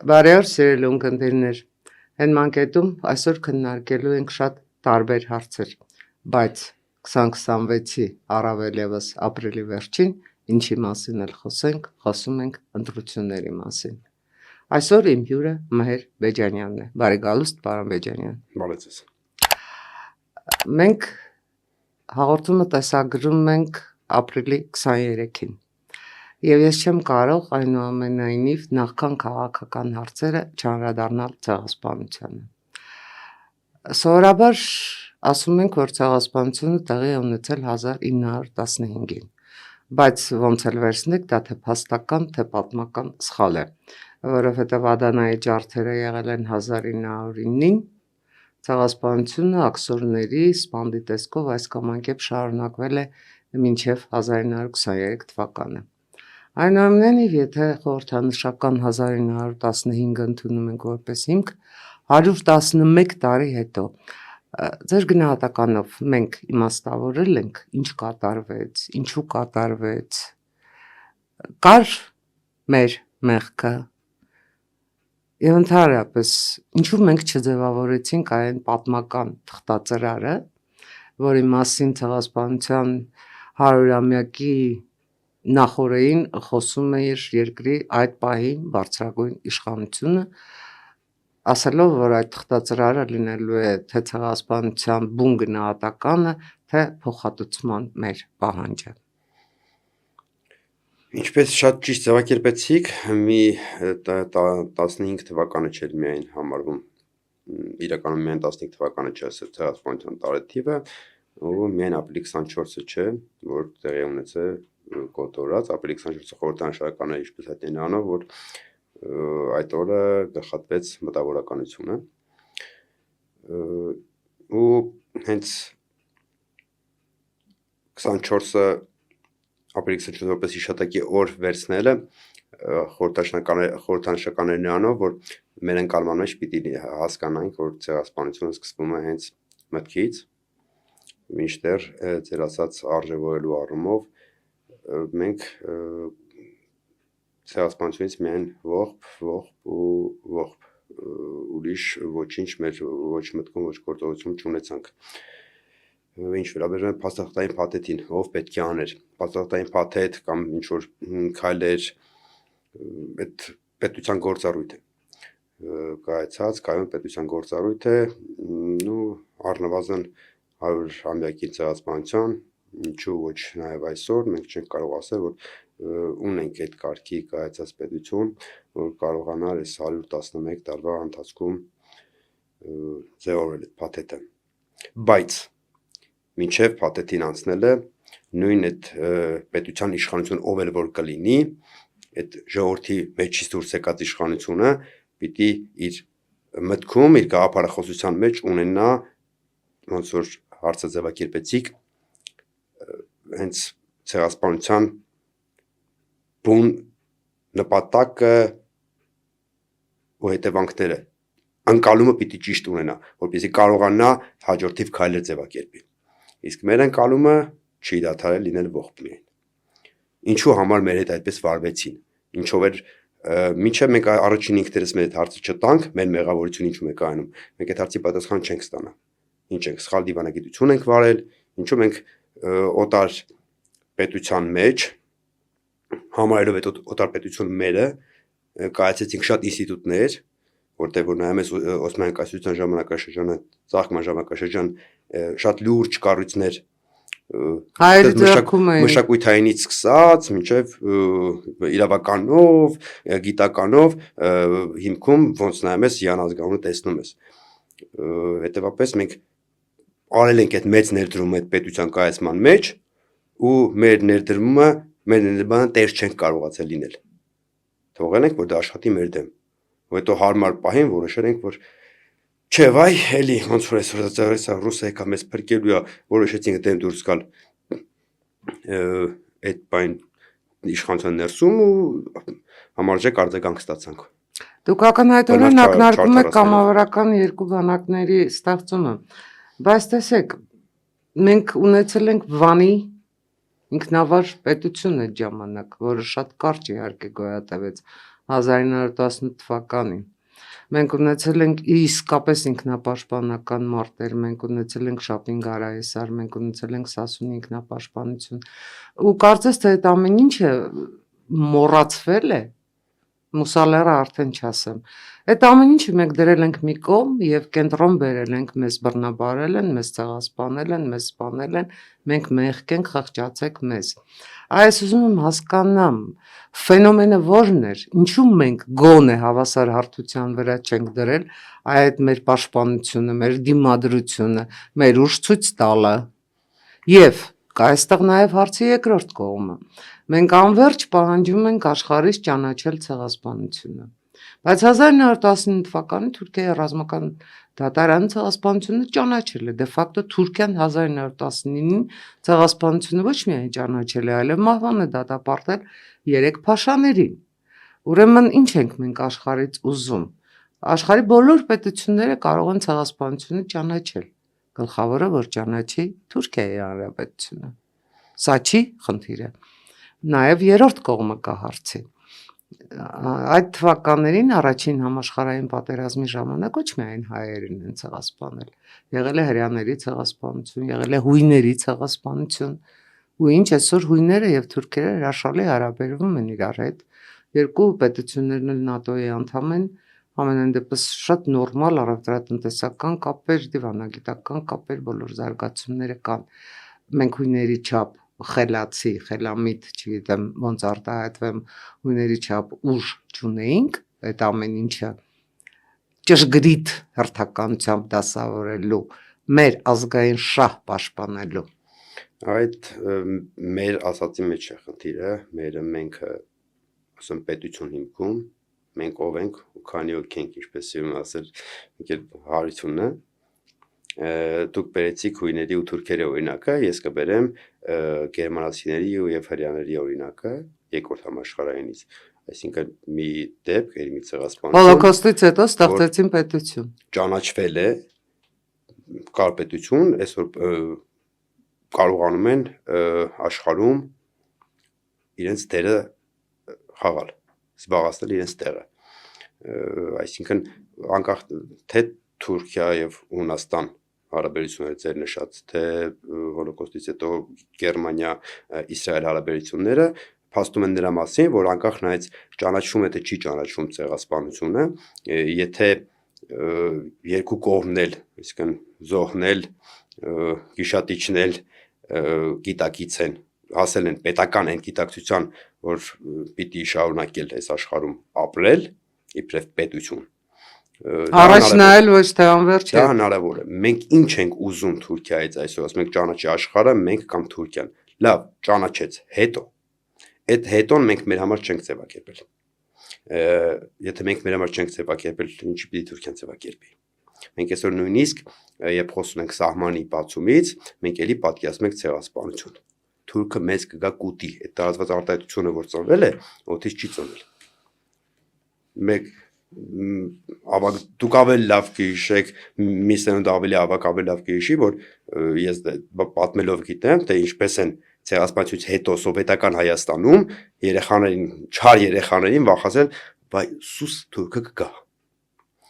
Բարեօր սիրելի ունկնդիրներ, հեն մանկետում այսօր քննարկելու ենք շատ տարբեր հարցեր, բայց 2026-ի առավել ևս ապրիլի վերջին ինչի մասին էլ խոսում ենք ընտրությունների մասին։ Այսօր իմ հյուրը Մհեր Բեջանյանն է։ Բարի գալուստ, պարոն Բեջանյան։ Բարի ձեզ։ Մենք հաղորդումը տեսագրում ենք ապրիլի 23-ին։ Եվ ես չեմ կարող այնուամենայնիվ նախքան քաղաքական հարցերը չանդրադառնալ ցեղասպանությանը։ Սովորաբար ասում ենք, որ ցեղասպանությունը տեղի է ունեցել 1915-ին, բայց ոնց էլ վերցնեք, դա թե փաստական, թե պատմական սխալ է, որովհետև Ադանայի ջարդերը եղել են 1909-ին, ցեղասպանությունը աքսորների սպանդի տեսքով այս կամ այն կերպ շարունակվել է մինչև 1923 թվականը։ Այնուամենայնիվ, եթե խորհրդանշական 1915-ը ընդունում ենք որպես հիմք, 111 տարի հետո, ձեր գնահատականով մենք իմաստավորել ենք, ինչ կատարվեց, ինչու կատարվեց, կար մեր մեղքը, եւ ընդհանրապես, ինչու մենք չձևավորեցինք այն պատմական թղթածրարը, որի մասին ցեղասպանության 100-ամյակի նախօրեին խոսում է իր երկրի այդ պահին բարձրագույն իշխանությունը, ասելով, որ այդ թղթածրարը լինելու է թե ցեղասպանության բուն գնահատականը, թե փոխհատուցման մեր պահանջը։ Ինչպես շատ ճիշտ ձևակերպեցիք, մի 15 թվականը չէր միայն համարվում, իրականում միայն 15 թվականը չէ ցեղասպանության տարեթիվը, ու միայն ապրիլի 24-ը չէ, որ տեղի ունեցել կոտորած, ապրիլի 24-ը խորհրդանշական է, ինչպես հայտնի նրանով, որ այդ օրը գլխատվեց մտավորականությունը, ու հենց 24-ը ապրիլի 24-ը որպես հիշատակի օր վերցնելը խորհրդանշական է նրանով, որ մեր ընկալման մեջ պիտի հասկանանք, որ ցեղասպանությունը սկսվում է հենց մտքից, մինչդեռ ձեր ասած արժևորելու առումով մենք ցեղասպանությունից միայն ողբ, ուրիշ ոչինչ մեր ոչ մտքում, ոչ գործողություն չունեցանք։ Ինչ վերաբերում է փաստաթղթային փաթեթին, ով պետք է աներ, փաստաթղթային փաթեթ կամ ինչ-որ քայլեր, այդ պետության գործառույթ է, կայացած, կայուն պետության գործառույթ է, ու առնվազն 100-ամյակի ցեղասպանության, ինչու ոչ նաև այսօր, մենք չենք կարող ասել, որ ունենք այդ կարգի կայացած պետություն, որ կարողանար այս 111 տարվա ընթացքում ձևավորել այդ փաթեթը, բայց մինչև փաթեթին անցնելը նույն այդ պետության իշխանություն ով էլ որ կլինի, այդ ժողովրդի մեջից դուրս եկած իշխանությունը պիտի իր մտքում, իր գաղափարախոսության մեջ ունենա, ոնց որ հարցը ձևակերպեցիք, հենց ցեղասպանության բուն նպատակը ու հետևանքները, ընկալումը պիտի ճիշտ ունենա, որպեսզի կարողանա հաջորդիվ քայլեր ձևակերպի։ Իսկ մեր ընկալումը չի դադարել լինել ողբ միայն։ Ինչու համար մեր հետ այդպես վարվեցին, ինչով էր մինչև մենք առաջին ինքներս մեր այդ հարցը չտանք, մեր մեղավորությունը ինչու է կայանում, մենք այդ հարցի պատասխան չենք ստանա։ Ինչ ենք սխալ դիվանագիտություն ենք վարել, ինչու մենք օտար պետության մեջ համարելով այդ օտար պետություն մերը կայացեցինք շատ ինստիտուտներ, որտեղ որ նայում ես Օսմանյան կայսրության ժամանակաշրջանը, ծաղկման ժամանակաշրջան շատ լուրջ կառույցներ մշակութայինից սկսած, մինչև իրավականով, գիտականով հիմքում ոնց նայում ես յանազգանունը տեսնում ես։ Հետևաբար մենք արել ենք այդ մեծ ներդրումը այդ պետության կայացման մեջ ու մեր ներդրումը տեր չենք կարողացել լինել։ Թողել ենք, որ դա աշխատի մեր դեմ։ Ու հետո հարմար պահին որոշել ենք, որ չէ, վայ, էլի ոնց որ այսօր ռուսը եկա մեզ փրկելու է, որոշեցինք դեմ դուրս գալ այդ բան իշխանության ներսում ու համարժեք արձագանք ստացանք։ Դուք ակնհայտորեն ակնարկում եք կամավորական երկու բանակների ստեղծումը, բայց տեսեք, մենք ունեցել ենք Վանի ինքնավար պետություն այդ ժամանակ, որը շատ կարճ իհարկե գոյատևեց, 1918 թվականին։ Մենք ունեցել ենք իսկապես ինքնապաշտպանական մարտեր, մենք ունեցել ենք շապինգարայեսար, մենք ունեցել ենք Սասունի ինքնապաշտպանություն։ Ու կարծես թե այդ ամեն ինչը մոռացվել է, մուսալերը արդեն չասեմ։ Այդ ամեն ինչը մենք դրել ենք մի կողմ եւ կենտրոն բերել ենք, մեզ բռնաբարել են, մեզ ցեղասպանել են, մեզ սպանել են, մենք մեղք ենք, խղճացեք մեզ։ Այս ուզում եմ հասկանամ, ֆենոմենը ո՞րն էր, ինչու մենք գոնե հավասար հարթության վրա չենք դրել այդ մեր պաշտպանությունը, մեր դիմադրությունը, մեր ուժ ցույց տալը։ Եվ կա այստեղ նաև հարցի երկրորդ կողմը։ Մենք անverջ պահանջում ենք աշխարհից ճանաչել ցեղասպանությունը։ Բայց 1919 թվականին Թուրքիայի ռազմական դատարանը ցեղասպանությունը ճանաչել է։ Դե ֆակտո Թուրքիան 1919-ին ցեղասպանությունը ոչ միայն ճանաչել է, այլև մահվան է դատապարտել 3 փաշաներին։ Ուրեմն ինչ ենք մենք աշխարհից ուզում։ Աշխարհի բոլոր պետությունները կարող են ցեղասպանությունը ճանաչել։ Գլխավորը որ ճանաչի Թուրքիայի Հանրապետությունը։ Սա չի խնդիրը։ Նաև երրորդ կողմը կա հարցի։ Այդ թվականներին առաջին համաշխարհային պատերազմի ժամանակ ոչ միայն հայերին են ցեղասպանել, եղել է հրեաների ցեղասպանություն, եղել է հույների ցեղասպանություն, ու ինչ այսօր հույները եւ թուրքերը հրաշալի հարաբերվում են իրար հետ, երկու պետություններն էլ ՆԱՏՕ-ի անդամ են, ամենայն դեպս շատ նորմալ առևտրատնտեսական կապեր, դիվանագիտական կապեր, բոլոր զարգացումները կան։ Մենք հույների չափ խելացի, խելամիտ, չգիտեմ ոնց արտահայտվեմ, հույների չափ ուժ չունեինք, այդ ամեն ինչը ճշգրիտ հերթականությամբ դասավորելու, մեր ազգային շահ պաշտպանելու։ Այդ մեր ասացի մեջ է խնդիրը, մենք ասեմ պետություն հիմքում, մենք ով ենք ու քանի օք ենք, ինչպես սիրում ասել Հարությունն է, դուք բերեցիք հույների ու թուրքերի օրինակը, ես կբերեմ գերմանացիների եւ հրեաների օրինակը երկրորդ համաշխարհայինից, այսինքն մի դեպք, մի ցեղասպանություն, Հոլոկոստից հետո ստեղծեցին պետություն, ճանաչվել է կար պետություն, այսօր կարողանում են աշխարհում իրենց դերը խաղալ, զբաղեցնել իրենց տեղը, այսինքն անկախ թե Թուրքիա եւ Հունաստան հարաբերությունները ձեր նշած, թե հոլոկոստից հետո Գերմանիա Իսրայել հարաբերությունները փաստում են նրա մասին, որ անկախ նայած ճանաչվում է թե չի ճանաչվում ցեղասպանությունը, եթե երկու կողմն էլ, այսինքն զոհն էլ, գիշատիչն էլ գիտակից են, հասել են պետական այն գիտակցության, որ պիտի շարունակել այս աշխարհում ապրել իբրև պետություն։ Առաջ նայել ոչ թե անverջ Դա հնարավոր է։ Մենք ինչ ենք ուզում Թուրքիայից այսօր, ասում ենք ճանաչի աշխարհը, մենք կամ Թուրքիան։ Լավ, ճանաչեց, հետո այդ հետոն մենք մեր համար չենք ձևակերպել։ Եթե մենք մեր համար չենք ձևակերպել, ինչի պիտի Թուրքիան ձևակերպի։ Մենք այսօր նույնիսկ երբ խոսում ենք սահմանի բացումից, մենք էլի պատկերացնում ենք ցեղասպանություն։ Թուրքը մեզ կգա կուտի, այդ տարածված արտահայտությունը, որ ծնվել է, օդից չի ծնվել։ Մեկ դուք ավելի լավ կհիշեք, մի սերունդ ավելի ավակ ավելի լավ կհիշի, որ ես պատմելով գիտեմ, թե ինչպես են ցեղասպանությունից հետո սովետական Հայաստանում երեխաներին, չար երեխաներին վախեցել, բայ սուս թուրքը կգա։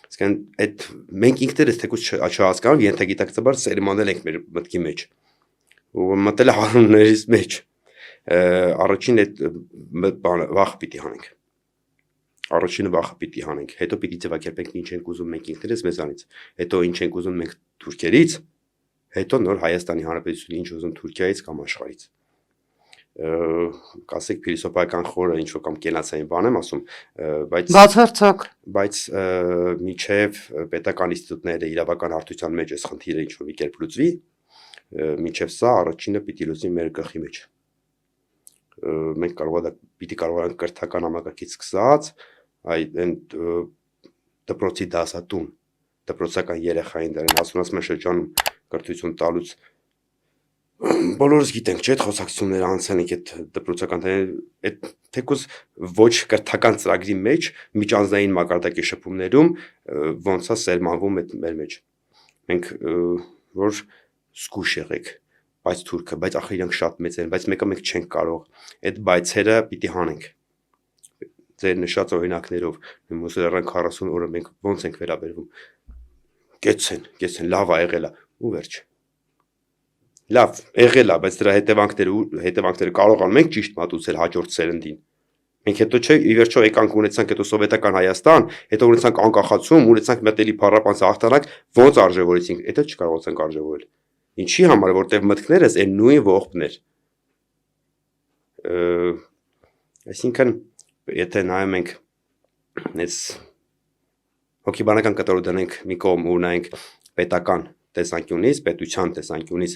Իսկան այդ մենք ինքներս թեկուզ չհասկանում, ենթագիտակցաբար սերմանել ենք մեր մտքի մեջ։ Ու մտել է հանուններից մեջ։ Առաջին այդ վախը պիտի հանենք։ Առաջինը վախը պիտի հանենք, հետո պիտի ձևակերպենք ինչ ենք ուզում մենք ինքներս մեզանից, հետո ինչ ենք ուզում մենք թուրքերից, հետո նոր Հայաստանի Հանրապետությունը ինչ ուզում Թուրքիայից կամ աշխարհից։ Կասեք փիլիսոփայական խորը ինչ որ կամ կենացային բան եմ ասում, բայց միջև պետական ինստիտուտները իրավական հարթության մեջ էս խնդիրը ինչ որ մի կերպ լուծվի, միջև սա առաջինը պիտի լուծվի մեր գլխի մեջ։ Մենք պիտի կարողանանք կրթական համակարգից սկսած այն դպրոցի դասատուն, դպրոցական երեխային դեռ հասունացման շրջանում կրթություն տալուց բոլորս գիտենք, չէ՞, խոսակցություններ անցել ենք այդ դպրոցական այդ թեկուզ ոչ կրթական ծրագրի մեջ միջանձնային մակարդակի շփումներում ոնց է սերմանվում այդ մեր մեջ։ Մենք որ զգուշ եղեք, բայց թուրքը, բայց ախր իրանք շատ մեծ են, բայց մեկը մենք չենք կարող, այդ բայցերը պիտի հանենք։ ձեր նշած օրինակներով մուսուլման 40 օրը մենք ոնց ենք վերաբերվում։ Կեցեն, լավ ա եղել է ու վերջ։ Լավ, եղել է, բայց դրա հետևանքները կարողանում ենք ճիշտ մատուցել հաջորդ սերնդին։ Մենք հետո չէ ի վերջո եկանք ունեցանք հետո սովետական Հայաստան, հետո ունեցանք անկախացում, ունեցանք մտելի փառապանց հաղթանակ, ոնց արժևորեցինք, հետո չկարողացանք արժևորել։ Ինչի համար, որտեղ մտքներս այն նույն ողբն էր։ Այսինքն, եթե նայում ենք այս հոգեբանական կտորը դնենք մի կողմ ու նայենք պետական տեսանկյունից, պետության տեսանկյունից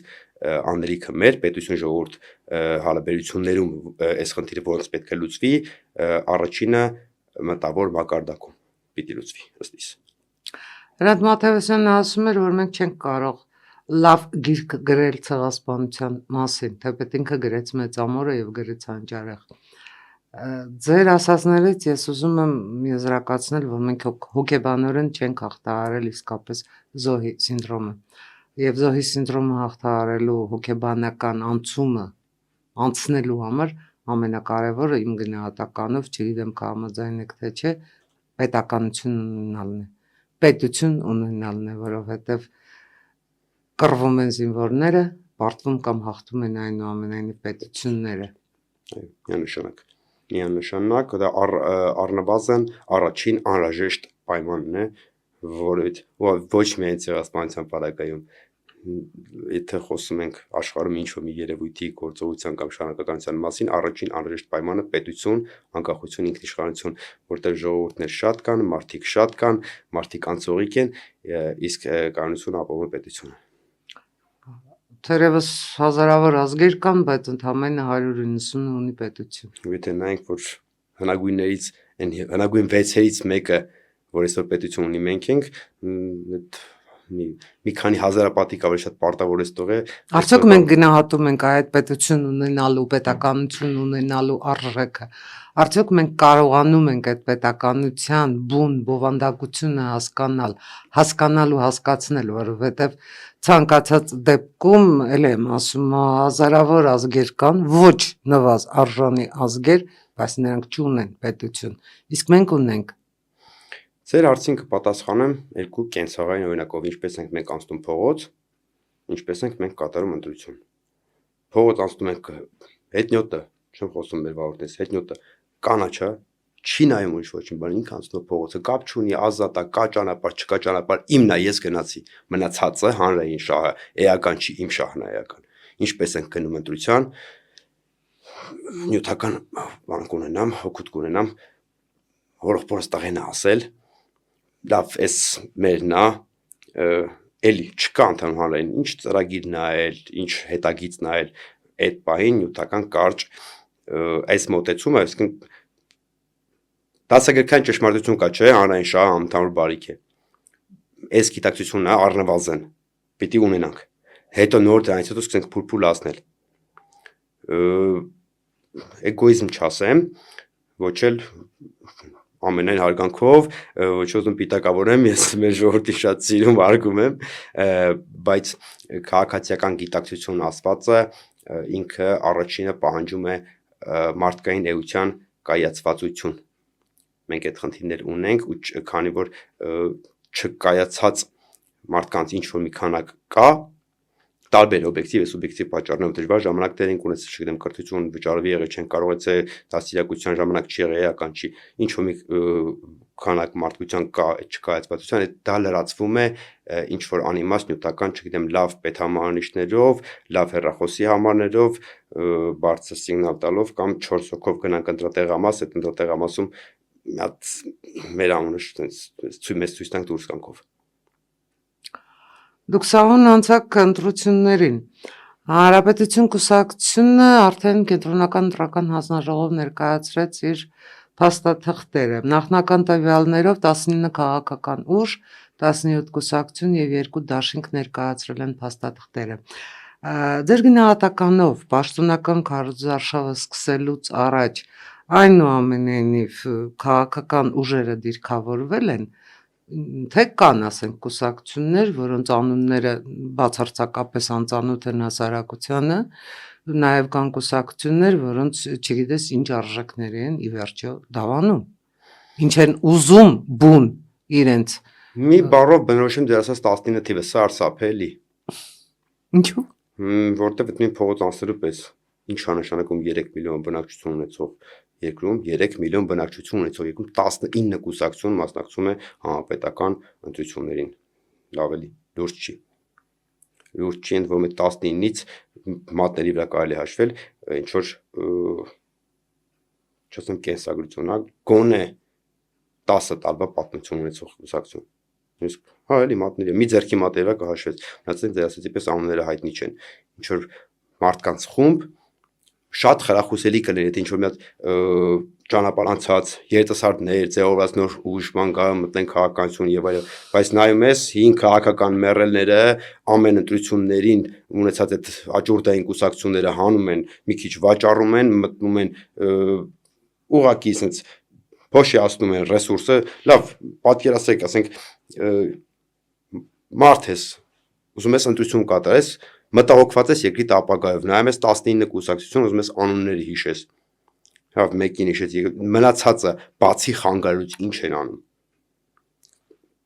անելիքը մեր պետություն ժողովուրդ հարաբերություններում այս խնդիրը ոնց պետք է լուծվի, առաջինը մտավոր մակարդակում պիտի լուծվի ըստ իս։ Հրանտ Մաթևոսյանն ասում էր, որ մենք չենք կարող լավ գիրք գրել ցեղասպանության մասին, թեպետ ինքը գրեց Մեծամորը եւ գրեց Հանճարեղ։ Ձեր ասածներից ես ուզում եմ եզրակացնել, որ մենք հոգեբանորեն չենք հաղթահարել իսկապես զոհի սինդրոմը։ Եվ զոհի սինդրոմը հաղթահարելու հոգեբանական անցումը անցնելու համար ամենակարևորը իմ գնահատականով, չգիտեմ կհամաձայնեք թե չէ, պետականություն ունենալն է, պետություն ունենալն է, որովհետև կռվում են զինվորները, պարտվում կամ հաղթում են այնուամենայնիվ պետությունները։ Միանշանակ դա առնվազն առաջին անհրաժեշտ պայմանն է, որովհետև ոչ միայն ցեղասպանության պարագայում, եթե խոսում ենք աշխարհում ինչ-որ մի երևույթի գործողության կամ շարունակականության մասին, առաջին անհրաժեշտ պայմանը պետություն, անկախություն, ինքնիշխանություն, որտեղ ժողովուրդներ շատ կան, մարդիկ շատ կան, մարդիկ անցողիկ են, իսկ կայունությունը ապահովում է պետությունը։ Թերևս հազարավոր ազգեր կան, բայց ընդամենը 190 ունի պետություն։ Եթե նայենք, որ հնագույն 6-երից մեկը, որ այսօր պետություն ունի, մենք ենք, մի քանի հազարապատիկ ավելի շատ պարտավոր է ստող է։ Արդյոք մենք գնահատում ենք այդ պետություն ունենալու, պետականություն ունենալու արժեքը։ Արդյոք մենք կարողանում ենք այդ պետականության բուն բովանդակությունը հասկանալ ու հասկացնել, որովհետև ցանկացած դեպքում, էլ եմ ասում, հազարավոր ազգեր կան, ոչ նվազ արժանի ազգեր, բայց նրանք չունեն պետություն, իսկ մենք ունենք։ Ձեր հարցին կպատասխանեմ երկու կենցաղային օրինակով, ինչպես ենք մենք անցնում փողոց, ինչպես ենք մենք կատարում ընտրություն։ Փողոց անցնում ենք հետնյոտը, չեմ խոսում մեր վարորդներից, հետնյոտը կանաչա, չի նայում ուրիշ ոչինչ բան, ինքը անցնում փողոցը, կապ չունի, ազատ է, կա ճանապարհ, չկա ճանապարհ, իմն է, ես գնացի, մնացածը հանրային շահը, էական չի, իմ շահն է էական։ Ինչպես ենք գնում ընտրության, նյութական բան կունենամ, հոգուտ կունենամ, հորոխբորս տղեն է ասել, լավ, էս մերն է, էլի չկա ընդհանուր հանրային, ինչ ծրագիր նայել, ինչ հետագից նայել, այդ պահին նյութական կարճ այս մոտեցումը, այսինքն դասագրքային ճշմարտություն կա, չէ, հանրային շահը ընդհանուր բարիք է։ Այս գիտակցությունն է առնվազն պիտի ունենանք։ Հետո նոր դրանից հետո սկսենք փուլ ասնել։ Էգոիզմ չասեմ, ոչ էլ ամենայն հարգանքով, ոչ ոզում պիտակավորեմ, ես մեր ժողովրդի շատ սիրում արգում եմ, բայց քաղաքացիական գիտակցություն ասվածը ինքը առաջինը պահանջում է մարդկային էության կայացվածություն։ Մենք այդ խնդիրներ ունենք ու քանի որ չկայացած մարդկանց ինչ որ մի քանակ կա, տարբեր օբյեկտիվ, սուբյեկտիվ պատճառներով դժվար ժամանակներ ենք ունեցել, չգիտեմ, կրթություն վճարվի եղել, չեն կարողացել, դաստիարակության ժամանակ չի եղել, էական չի, ինչ որ մի քանակ մարդկության կա չկայացվածության, դա լրացվում է ինչ որ անիմաստ նյութական, չգիտեմ, լավ պետհամարանիշներով, լավ հեռախոսի համարներով, բարձր սիգնալ տալով կամ 4 հոգով գնանք ընտրատեղամաս, այդ ընտրատեղամասում մի հատ մեր անունը մեզ ցույց տանք դուրս կանքով։ Դուք սահուն անցաք ընտրություններին։ Հանրապետություն կուսակցությունը արդեն կենտրոնական ընտրական հանձնաժողով ներկայացրեց իր փաստաթղթերը։ Նախնական տվյալներով 19 քաղաքական ուժ, 17 կուսակցություն եւ 2 դաշինք ներկայացրել են փաստաթղթերը։ Ձեր գնահատականով պաշտոնական քարոզարշավը սկսելուց առաջ այնուամենայնիվ քաղաքական ուժերը դիրքավորվել են, թե կան, ասենք, կուսակցություններ, որոնց անունները բացարձակապես անծանոթ են հասարակությանը, նաև կան կուսակցություններ, որոնց չգիտես ինչ արժեքների են ի վերջո դավանում։ Ինչ են ուզում բուն իրենց։ Մի բառով բնորոշում դեր ասած 19 թիվը սարսափ էլի։ Ինչու՞։ Որտեվ այդ նույն փողոց անցնելու պես ինչ է նշանակում 3 միլիոն բնակչություն ունեցող երկրում, 3 միլիոն բնակչություն ունեցող երկրում 19 կուսակցություն մասնակցում է հանրապետական ընտրություններին։ Լավ էլի, լուրջ չի։ Լուրջ չի, ընդ որում 19-ից մատների վրա կարելի հաշվել ինչ որ չասեմ կենսագրությունա գոնե 10 տարվա պատմություն ունեցող կուսակցություն։ Իսկ հա էլի մատների մի ձեռքի մատերի վրա կհաշվեց։ Մնացած դեր ասեցի պես անունները հայտնի չեն։ Ինչ որ մարդկանց խումբ շատ խրախուսելի կներ, եթե ինչ որ մի հատ ճանապարհ անցած երիտասարդներ, ձևավորած նոր ուժ բան գա մտնեն քաղաքականություն եւ այլն, բայց նայում ես հին քաղաքական մեռելները ամեն ընտրություններին ունեցած այդ աճուրդային կուսակցությունները հանում են, մի քիչ վաճառում են, մտնում են ուղակի sense փոշիացնում են ռեսուրսը, լավ, պատկերացրեք, ասենք մարդ ես, ուզում ես ընտրություն կատարես, մտահոգված ես երկրի ապագայով, նայում ես 19 կուսակցություն, ուզում ես անունները հիշես։ Հավ մեկին հիշեց, մնացածը բացի խանգարելուց ինչ են անում։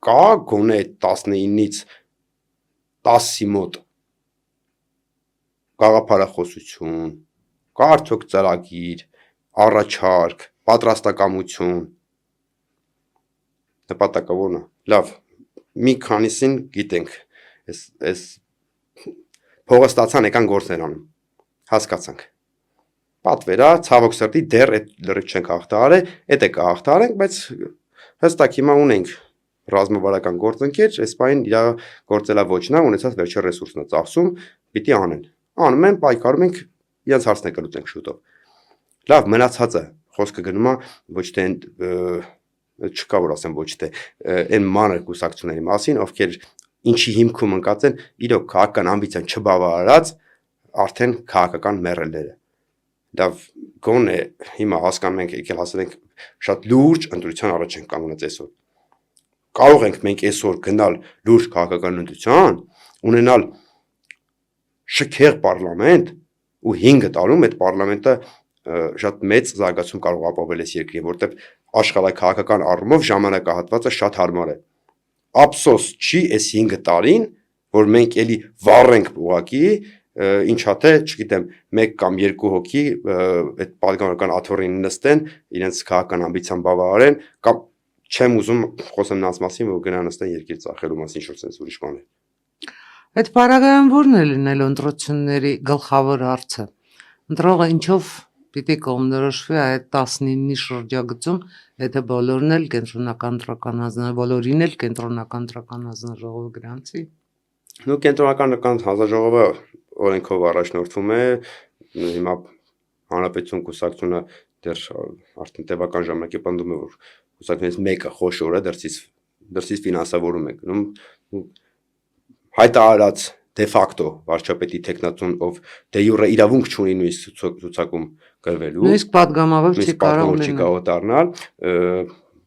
Կա գոնե 19-ից 10-ի մոտ գաղափարախոսություն, կա արդյոք ծրագիր, առաջարկ, պատրաստակամություն։ Նպատակավորն է։ Լավ, մի քանիսին գիտենք, այս փողը ստացան եկան գործներ անում։ Հասկացանք։ Պատվերա, ցավոք սրտի դեռ այդ լրիվ չենք հաղթահարել, էդ է կհաղթահարենք, բայց հստակ հիմա ունենք ռազմավարական գործընկեր, այս բանին իր գործելավոճնա ունեցած վերջի ռեսուրսն է ծախսում, պիտի անեն։ Անում են, պայքարում ենք, իրենց հարցն է կլուծենք շուտով։ Լավ, մնացածը խոսքը գնում է ոչ թե չկա որ ասեմ ոչ թե այն մանր կուսակցությունների մասին, ովքեր ինչի հիմքում ընկած են, իրոք քաղաքական ամբիցիան չբավարարած արդեն քաղաքական մեռելները։ Դա գոնե հիմա հասկանում ենք եկել հասել ենք շատ լուրջ ընտրության առաջ ենք կանգնած այսօր։ Կարող ենք մենք այսօր գնալ լուրջ քաղաքական ընտրության, ունենալ շքեղ պարլամենտ ու 5 տարում այդ պարլամենտը շատ մեծ զարգացում կարող ապավել այս երկրին, որտեղ աշխարհաքաղաքական առումով ժամանակահատվածը շատ հարմար է։ Ափսոս չի այս 5 տարին, որ մենք էլի վառենք ուղակի, ինչա թե, չգիտեմ, 1 կամ 2 հոգի այդ պատգամական աթոռին նստեն, իրենց քաղաքական ամբիցիան բավարարեն, կամ չեմ ուզում խոսեմ նրանց մասին, որ գնան նստեն երկիր ծախելու մասին ինչ-որ sense ուրիշ բաներ։ Այդ պարագայում ո՞րն է լինելու ընտրությունների գլխավոր հարցը։ Ընտրողը ինչով պիտի կողմնորոշվի այդ 19-ի շրջագծում, եթե բոլորին էլ կենտրոնական հանձնաժողովը գրանցի։ Նու կենտրոնական հանձնաժողովը օրենքով առաջնորդվում է, հիմա հանրապետություն կուսակցությունը դեռ արդեն տևական ժամանակի պնդում է, որ կուսակցությունից մեկը խոշոր է, դրսից ֆինանսավորում է գնում, հայտարարած դե ֆակտո վարչապետի տեխնատուն, ով դե յուրե իրավունք չունի նույնիսկ ցուցակում գրվելու։ Նույնիսկ պատգամավոր չի կարող դառնալ,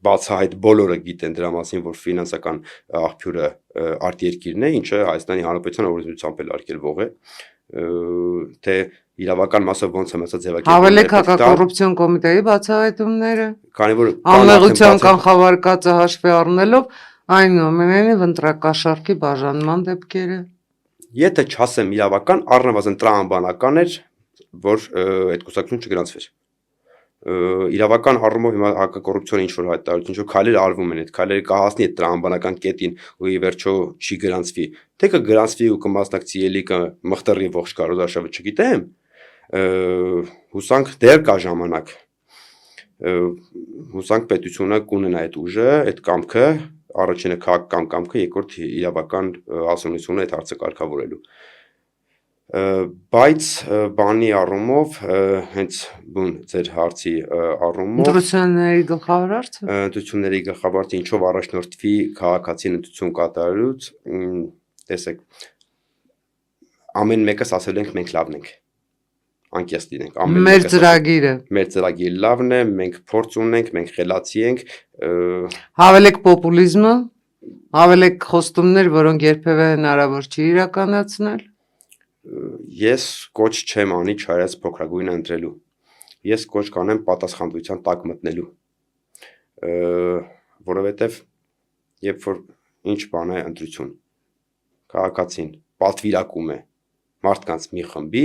բացահայտ բոլորը գիտեն դրա մասին, որ ֆինանսական աղբյուրը արտերկիրն է, ինչը Հայաստանի Հանրապետության օրենսդրությամբ էլ արգելվող է, թե իրավական մասով ոնց է մնացած ձևակերպել։ Հավելեք հակակոռուպցիոն կոմիտեի բացահայտումները, քանի որ անմեղության կանխավարկածը հաշվի առնելով, այնուամենայնիվ ընտրակաշառքի բաժանման դեպքերը։ Եթե չասեմ իրավական, առնվազն տրամաբանական էր, որ այդ կուսակցություն չգրանցվեր։ Իրավական առումով հիմա հակակոռուպցիոն ինչ որ հայտարարություն, ինչ որ քայլեր արվում են, այդ քայլերը կհասնի այդ տրամաբանական կետին ու ի վերջո չի գրանցվի։ Թե կգրանցվի ու կմասնակցի ելի կմխտռի ողջ կարոզարշավը, չգիտեմ։ Հուսանք դեռ կա ժամանակ։ Հուսանք պետությունը կունենա այդ ուժը, այդ կամքը, առաջինը քաղաքական կամքը, երկրորդ իրավական հասունությունը այդ հարցը կարգավորելու։ Բայց բանի առումով, հենց բուն ձեր հարցի առումով ընտրությունների գլխավոր հարցը։ Ընտրությունների գլխավոր հարցը ինչով առաջնորդվի քաղաքացին ընտրություն կատարելուց, տեսեք, ամեն մեկս ասել ենք մենք լավն ենք։ Անկեղծ լինենք, մեր ծրագիրը։ Մեր ծրագիրը լավն է, մենք փորձ ունենք, մենք խելացի ենք։ Հավելեք պոպուլիզմը, հավելեք խոստումներ, որոնք երբևէ հնարավոր չի իրականացնել։ Ես կոչ չեմ անի չարած փոքրագույնը ընտրելու։ Ես կոչ կանեմ պատասխանատվության տակ մտնելու։ Որովհետև երբ որ ինչ բան է ընտրություն, քաղաքացին պատվիրակում է մարդկանց մի խմբի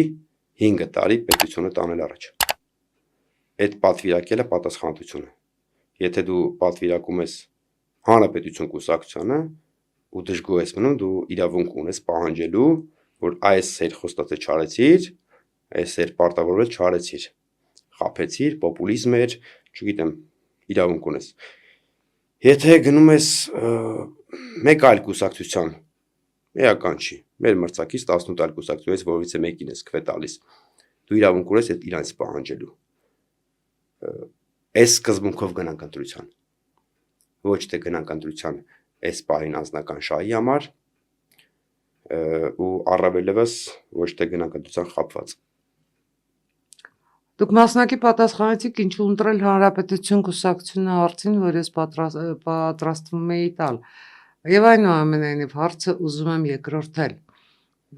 5 տարի պետությունը տանել առաջ։ Այդ պատվիրակելը պատասխանատվություն է։ Եթե դու պատվիրակում ես հանրապետություն կուսակցությանը ու դժգոհ ես մնում, դու իրավունք ունես պահանջելու, որ այս երկխոստացը չարեցիր, այս պարտավորվել չարեցիր, խաբեցիր, պոպուլիզմ էր, չգիտեմ, իրավունք ունես։ Եթե գնում ես մեկ այլ կուսակցության, էական չի, մեր մրցակից 18 այլ կուսակցությունից, որից է մեկին ես քվե տալիս, դու իրավունք ունես այդ իրանց պահանջելու։ Այս սկզբունքով գնանք ընտրության, ոչ թե գնանք ընտրության այս պահին անձնական շահի համար ու առավելևս ոչ թե գնանք ընտրության խաբված։ Դուք մասնակի պատասխանեցիք ինչու ընտրել Հանրապետություն կուսակցությունը հարցին, որ ես պատրաստվում էի տալ։ Եվ այնուամենայնիվ հարցը ուզում եմ երկրորդել։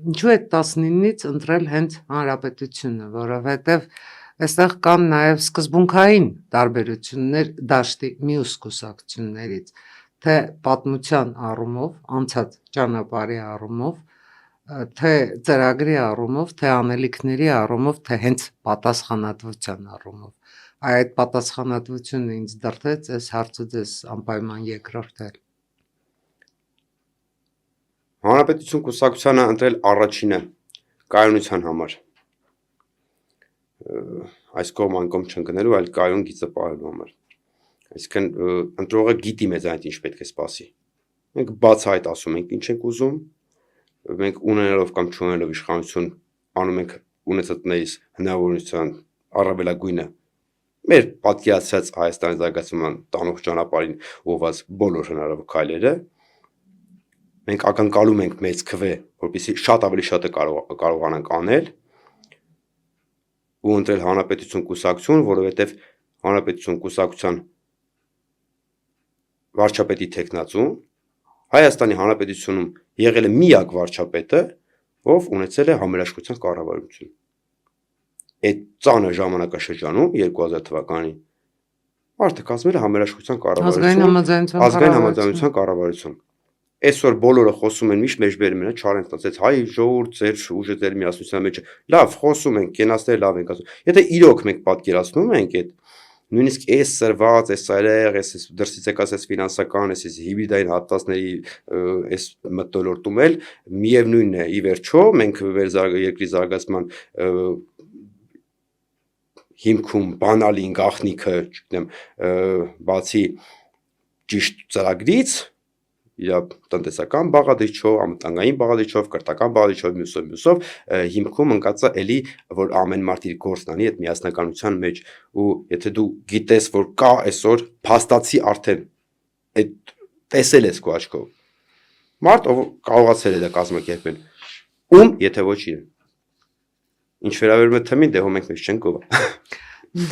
Ինչու է 19-ից ընտրել հենց Հանրապետությունը, որովհետև այստեղ կան նաև սկզբունքային տարբերություններ դաշտի մյուս կուսակցություններից, թե պատմության առումով, անցած ճանապարհի առումով, թե ծրագրի առումով, թե անելիքների առումով, թե հենց պատասխանատվության առումով։ Այդ պատասխանատվությունը ինձ դրդեց այս հարցը ձեզ անպայման երկրորդել։ Հանրապետություն կուսակցությանը ընտրել առաջինը կայունության համար։ Այս կողմ այն կողմ չընկնելու, այլ կայուն գիծը պահելու համար։ Այսինքն ընտրողը գիտի մեզ այդ ինչ պետք է սպասի։ Մենք բացահայտ ասում ենք ինչ ենք ուզում, մենք ունենալով կամ չունենալով իշխանություն անում ենք ունեցածներից հնարավորության առավելագույնը մեր պատկերացրած Հայաստանի զարգացման տանող ճանապարհին ուղղված բոլոր հնարավոր քայլերը։ Մենք ակնկալում ենք մեծ քվե, որպեսզի շատ ավելի շատը կարողանանք անել ու ընտրել Հանրապետություն կուսակցություն, որովհետև Հանրապետություն կուսակցության վարչապետի թեկնածու Հայաստանի Հանրապետությունում եղել է միակ վարչապետը, ով ունեցել է համերաշխության կառավարություն։ Այդ ծանր ժամանակաշրջանում 2000 թվականին մարդը կազմել է համերաշխության կառավարություն, ազգային համաձայնության կառավարություն։ Այսօր բոլորը խոսում են միշտ մեջբերում են, չարեն ստացած, հայ ժողովուրդ ձեր ուժը ձեր միասնության մեջ։ Լավ, խոսում ենք, կենացները լավ ենք ասում։ Եթե իրոք մենք պատկերացնում ենք այդ նույնիսկ այս սրված, այս այրեղ, այս դրսից եկած այս ֆինանսական, այս հիբրիդային հատվածների այս մթնոլորտում էլ միևնույնն է, ի վերջո մենք երկրի զարգացման հիմքում բանալին գաղտնիքը, չգիտեմ, բացի ճիշտ ծրագրից իր տնտեսական բաղադրիչով, անվտանգային բաղադրիչով, կրթական բաղադրիչով, մյուսով հիմքում ընկած է էլի, որ ամեն մարդ իր գործն անի այդ միասնականության մեջ ու եթե դու գիտես, որ կա այսօր փաստացի արդեն այդ տեսել ես քո աչքով մարդ, ով կարողացել է դա կազմակերպել, եթե ոչ իրեն։ Ինչ վերաբերում է թմին, դե հո մենք մեզ չենք գովա։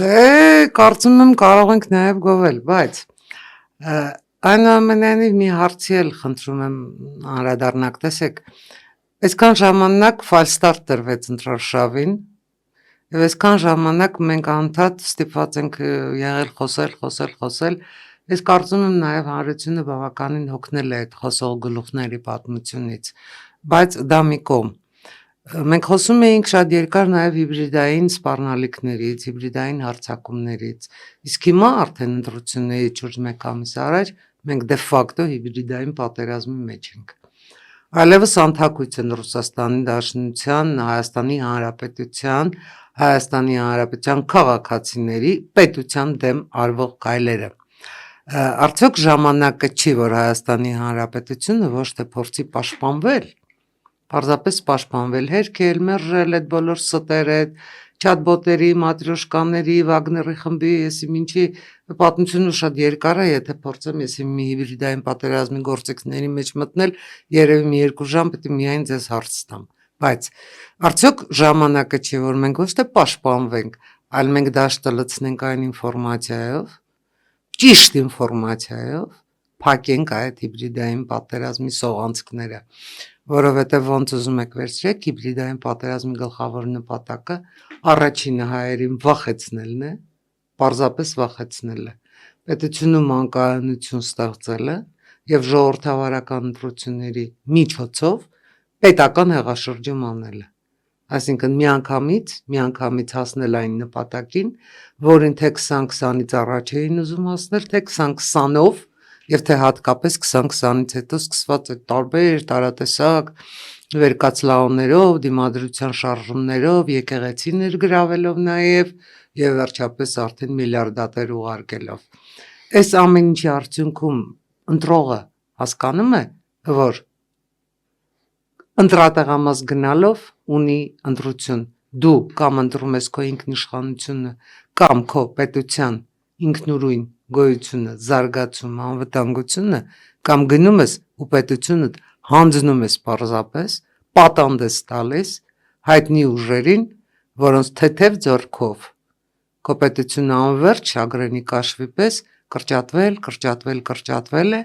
Դե կարծում եմ կարող ենք նաև գովել, բայց այնուամենայնիվ մի հարցի էլ խնդրում եմ անդրադառնաք, տեսեք, այսքան ժամանակ ֆալստարտ տրվեց ընտրարշավին, եւ այսքան ժամանակ մենք անդադ ստիպված ենք եղել խոսել, ես կարծում եմ նաև հանրությունը բավականին հոգնել է այդ խոսող գլուխների պատմությունից, բայց դա մի կողմ։ Մենք խոսում էինք շատ երկար նաև հիբրիդային սպառնալիքներից, հիբրիդային հարձակումներից, իսկ հիմա արդեն ընտրությունների շուրջ 1 ամիս առաջ մենք դե ֆակտո հիբրիդային պատերազմի մեջ ենք։ Այլևս անթակույց են Ռուսաստանի Դաշնության, Հայաստանի Հանրապետության քաղաքացիների պետության դեմ արվող քայլերը։ Արդյոք ժամանակը չի, որ Հայաստանի Հանրապետությունը ոչ թե փորձի պաշտպանվել, պարզապես պաշտպանվել, հերքել, մերժել այդ բոլոր ստերը, չաթբոտերի, մատրյոշկաների, Վագների խմբի, եսի ինչի պատմությունը շատ երկար է, եթե փորձեմ եսի մի հիբրիդային պատերազմի գործիքների մեջ մտնել, երևի մի 2 ժամ պետք է միայն ձեզ հարց տամ։ Բայց արդյոք ժամանակը չի, որ մենք ոչ թե պաշտպանվենք, այլ մենք դաշտը լցնենք այն ինֆորմացիայով, ճիշտ ինֆորմացիայով, փակենք այդ հիբրիդային պատերազմի սողանցքները։ որովհետև ոնց ուզում եք վերցրեք, հիբրիդային պատերազմի գլխավոր նպատակը առաջինը հայերին վախեցնելն է, պարզապես վախեցնելը, պետությունը մանկահանություն ստեղծելը եւ ժողովրդավարական ընտրությունների միջոցով պետական հեղաշրջում անելը։ Այսինքն միանգամից հասնել այն նպատակին, որին թե 2020-ից առաջ էին ուզում հասնել, թե 2020-ով եւ թե հատկապես 2020-ից հետո սկսված այդ տարբեր տարատեսակ վերկացլաոներով, դիմադրության շարժումներով, եկեղեցիներ գրավելով նաեւ եւ վերջապես արդեն միլիարդատեր ուղարկելով։ Այս ամեն ինչի արդյունքում ընտրողը հասկանում է, որ ընտրատեղամաս գնալով ունի ընտրություն։ Դու կամ ընտրում ես քո ինքնիշխանությունը, կամ քո պետության ինքնուրույն գոյությունը, զարգացումը, անվտանգությունը, կամ գնում ես ու պետությունդ հանձնում ես պարզապես, պատանդ ես տալիս հայտնի ուժերին, որոնց թեթև ձեռքով քո պետությունը անverջ շագրենի կաշվի պես կրճատվել է,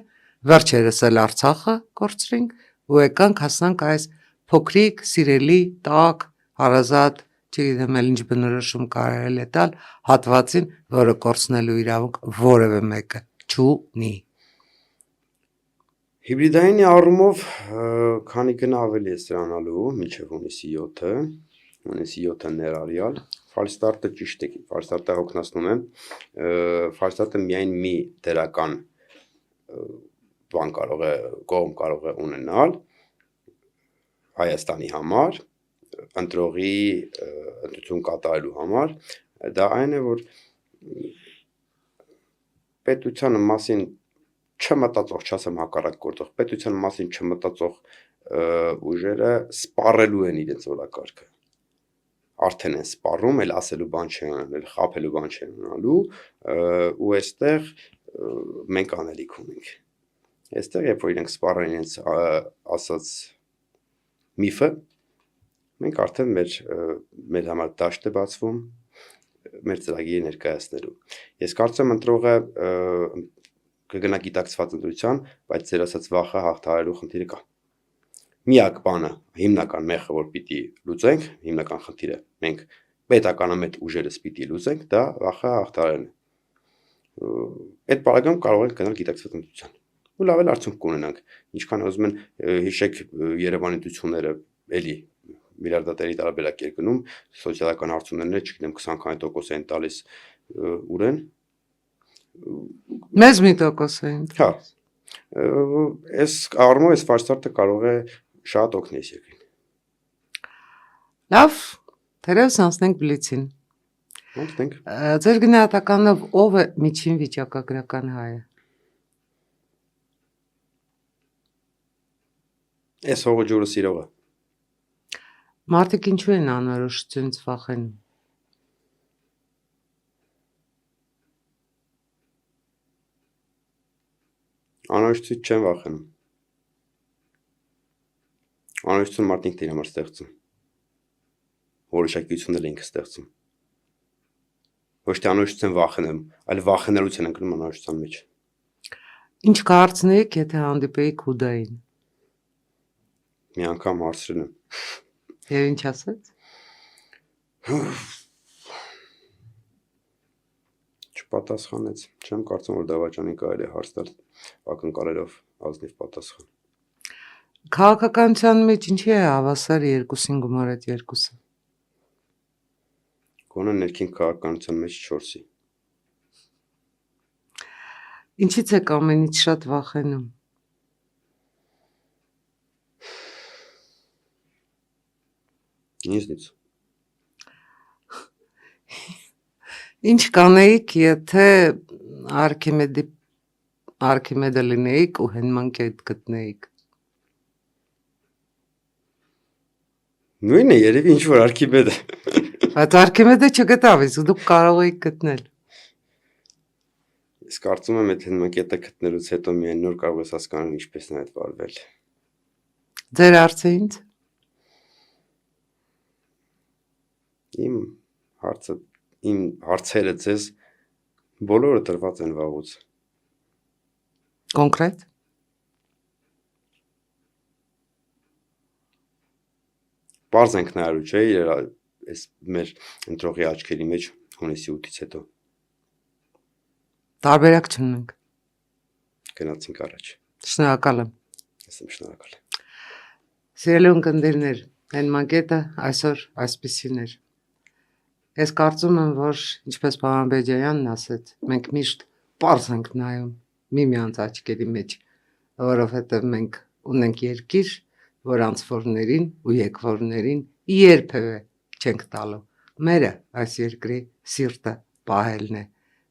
վերջերս էլ Արցախը կորցրինք ու եկանք հասանք այս փոքրիկ, սիրելի, տաք, հարազատ, չգիտեմ էլ ինչ բնորոշում կարելի է տալ հատվածին, որը կորցնելու իրավունք որևէ մեկը չունի։ Հիբրիդային առումով քանի գնա ավելի է սրանալու մինչև հունիսի 7-ը ներառյալ, ֆալստարտը ճիշտ է, ֆալստարտը հոգնածնում է, ֆալստարտը միայն մի դերական բան կողմ կարող է ունենալ Հայաստանի համար, ընտրողի ընտրություն կատարելու համար, դա այն է, որ պետության մասին չմտածող, չասեմ հակառակ գործող, պետության մասին չմտածող ուժերը սպառելու են իրենց օրակարգը, արդեն են սպառում, էլ ասելու բան չեն, էլ խաբելու բան չեն ունենալու, ու այստեղ մենք անելիք ունենք, այստեղ երբ որ իրենք սպառեն իրենց ասած միֆը, մենք արդեն մեր համար դաշտ է բացվում մեր ծրագիրը ներկայացնելու։ Ես կարծում եմ ընտրողը կգնա գիտակցված ընտրության, բայց ձեր ասած վախը հաղթահարելու խնդիրը կա։ Միակ բանը, հիմնական մեխը, որ պիտի լուծենք, հիմնական խնդիրը մենք պետականամետ ուժերս պիտի լուծենք, դա վախը հաղթահարելն է։ Այդ պարագայում կարող ենք գնալ գիտակցված ընտրության։ Ու լավ էլ արդյունք կունենանք։ Ինչքան ուզում են հիշեք Երևանի ընտրությունները էլի միլիարդատերի տարբերակ երկնում, սոցիալական հարցումներն չգիտեմ 20% են տալիս ուրեն։ Մեզ մի տոկոս էին։ Հա։ Այս առումով այս ֆալստարտը կարող է շատ օգնել երկրին։ Լավ, թերևս անցնենք բլիցին։ Անցնենք։ Ձեր գնահատականով ով է միջին վիճակագրական հայը։ Այս հողը ջուրը սիրողը։ Մարդիկ ինչու են անորոշությունից վախենում։ Անորոշությունից չեն վախենում։ Անորոշություն մարդն ինքն իր համար ստեղծում։ Որոշակիություններ ինքը ստեղծում։ Ոչ թե անորոշություն վախենում, այլ վախենալուց են ընկնում անորոշության մեջ։ Ինչ կհարցնեիք, եթե հանդիպեիք Հուդային։ Մի անգամ հարցրել եմ։ Եվ ինչ ասեց։ Չպատասխանեց։ Չեմ կարծում, որ դավաճանին կարելի է հարց տալ ակնկալելով ազնիվ պատասխան։ Քաղաքականության մեջ ինչի է հավասար 2-ին գումարած 2-ը։ Գոնե ներքին քաղաքականության մեջ 4-ի։ Ինչից եք ամենից շատ վախենում։ Ինձնից։ Ինչ կանեիք, եթե Արքիմեդը լինեիք ու հենման կետ գտնեիք։ Նույնն է, երևի ինչ որ Արքիմեդը։ Բայց Արքիմեդը չգտավ, իսկ դուք կարող եք գտնել։ Ես կարծում եմ, եթե հենման կետը գտնելուց հետո միայն նոր կարող ես հասկանալ ինչպես նա այդ վարվել։ Ձեր հարցը ինձ։ Իմ հարցերը ձեզ բոլորը տրված են վաղուց։ Կոնկրետ։ Պարզ ենք նայելու, չէ, այս մեր ընտրողի աչքերի մեջ հունիսի 8-ից հետո Տարբերակ չունենք։ գնացինք առաջ։ Շնորհակալ եմ։ Ես եմ շնորհակալ։ Սիրելի ունկնդիրներ, հենմակետը այսօր այսպեսին էր։ Ես կարծում եմ, որ ինչպես պարոն Բեջայանն ասեց, մենք միշտ պարզ ենք նայում միմյանց աչքերի մեջ, որովհետև մենք ունենք երկիր, որ անցորդներին ու եկվորներին երբևէ չենք տալու։ Մերը այս երկրի սիրտը պահելն է։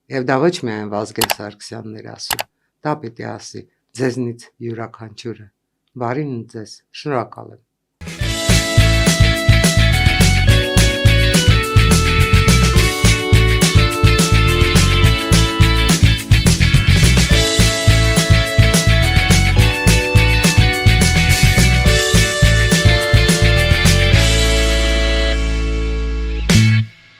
Եվ դա ոչ միայն Վազգեն Սարգսյանն էր ասում, դա պիտի ասի ձեզնից յուրաքանչյուրը։ Բարին ձեզ, շնորհակալ եմ։